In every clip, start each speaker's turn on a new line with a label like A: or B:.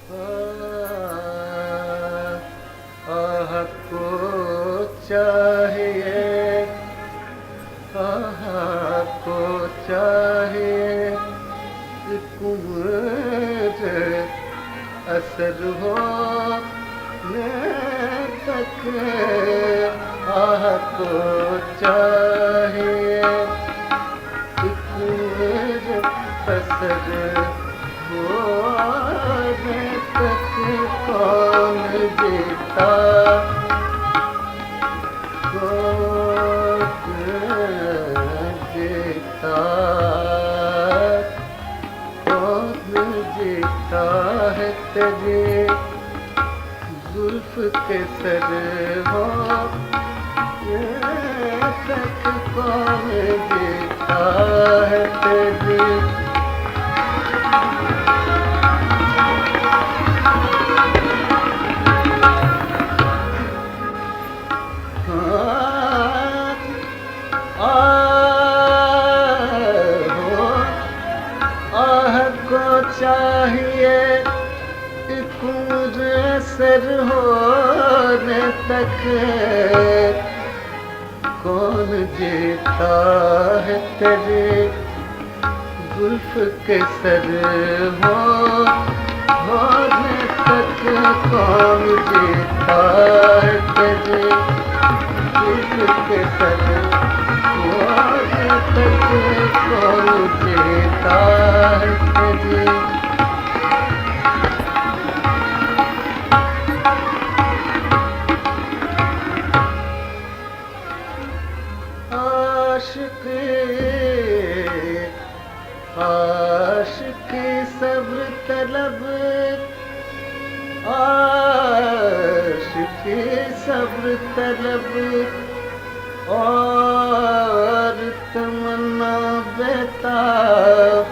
A: आह को चाहिए, आह को चाहिए कुंवर असर हो न तक। आह को चाहिए कुंवर असर हो न तक। कौन जीता कौन जीता कौन जीता है तेरे जुल्फ के सर हो तक। कौन जीता है तेरे चाहिए कुंवर असर होने तक। कौन जीता है तेरे जुल्फ के सर होने तक। कौन जीता है तेरे जुल्फ के सर होने तक। कौन जीता है तेरे आशिकी सब्र तलब। आशिकी सब्र तलब और तमन्ना बेताब।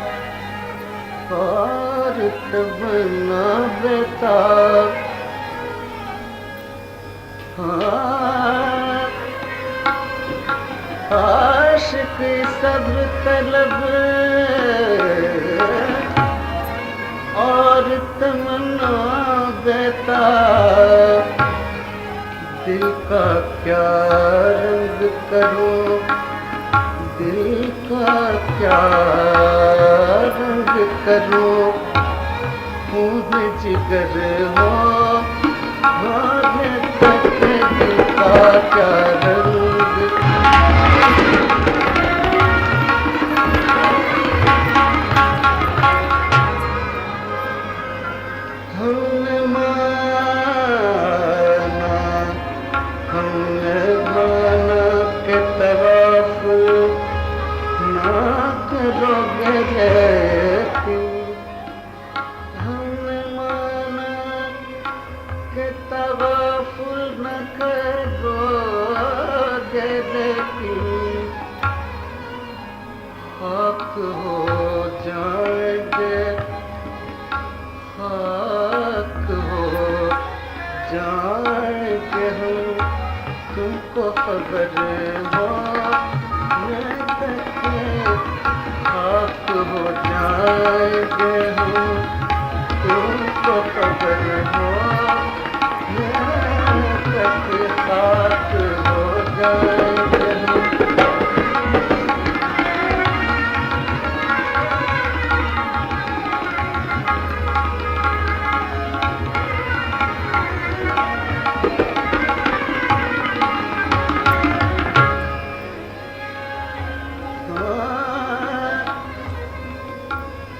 A: और तमन्ना बेताब। आशिकी सब्र तलब और तमन्ना बेताब। दिल का क्या रंग करूं, दिल का क्या रंग करूं। खून जिगर हो तक दिल का क्या रंग। हमने माना के तरफ ना करोगे लेकिन। हमने माना के तरफ न करोगे लेकिन। खाक हो जाएंगे खाक हो जाएंगे हम। तुमको खबर हो न तक। खाक हो जाएंगे हम। तुमको खबर हो न तक। खाक हो जाएंगे हम।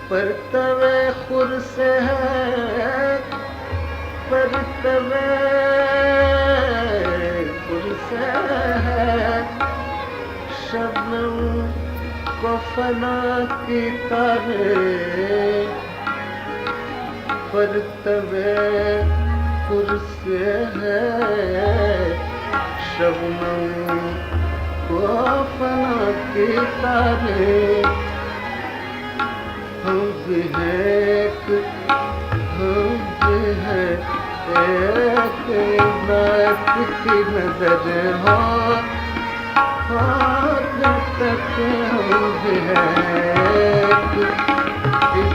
A: परतवे खुर से है, परतवे खुर से है। शबनम को फना की तारे। परतवे खुर से है। शबनम को फना की तारे। हम भी एक बात की नजर हो जब तक हम भी एक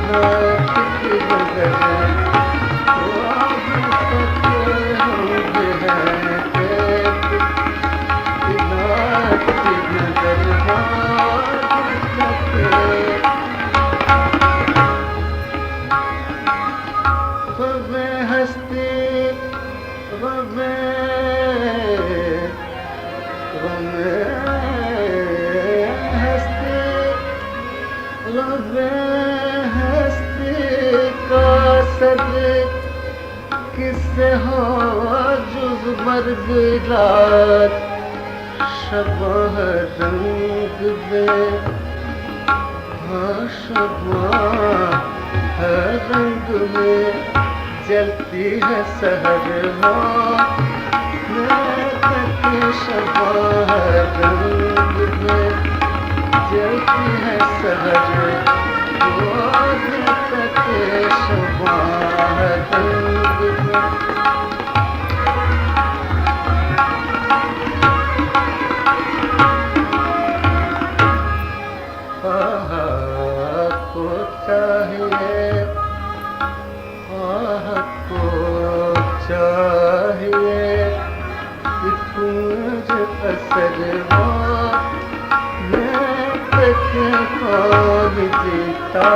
A: बात की नजर। मैं हस्ती का सब्र किससे हो जुज मर्ग रात शबह रंग में शबह रंग में जलती है सहर हो मैं तक शबह रंग में जलती है सहर हो मैं तक शबह रंग में को चाहिए कि तुझ असर हो मैं तक कौन जीता